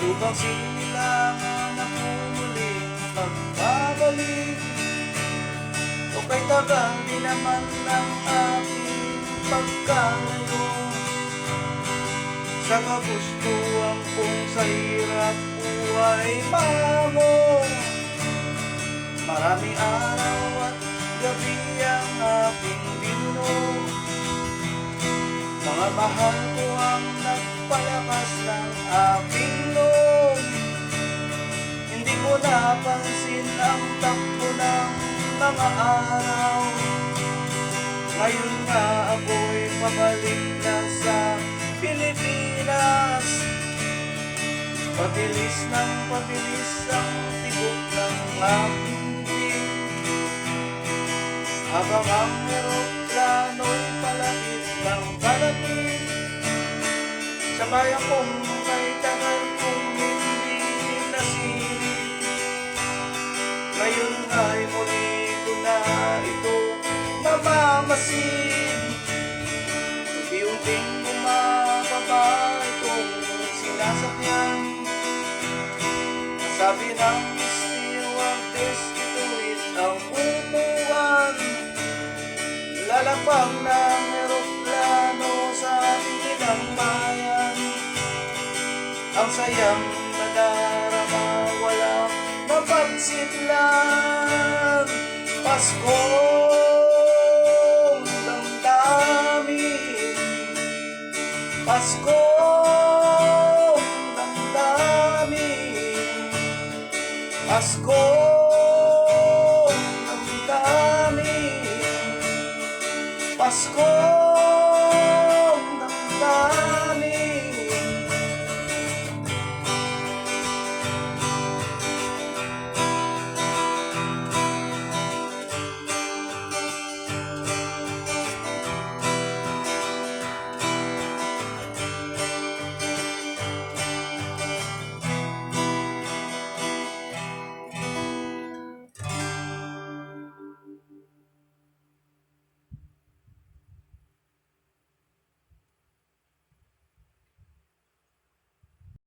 lubang sinilangan na muling pagbabalik. O kay tagal di naman ng aking pagkalayo. Sa kagustuhan kong sa hirap buhay mo. Maraming araw at gabi ang aking binuno. Mga mahal ko ang nagpalakas ng aking loob. Hindi ko napansin ang takbo ng mga araw. Ngayon nga ako'y pabalik na sa Pilipinas. Pabilis ng pabilis ang tibok ng aking tingin. Habang ang eroplano'y palapit ng palapit sa bayan kong may tagal kong hindi nasilip. Ngayon ay muli ko na ito mamamasid. Unti-unting bumababa itong sinasakyan. Sabi ng stewardess, ito'y ang upuan. Lalapag ng eroplano sa ating bayan. Ang sayang nadarama, walang mapagsidlan. Paskong damdamin, Paskong damdamin, Pasko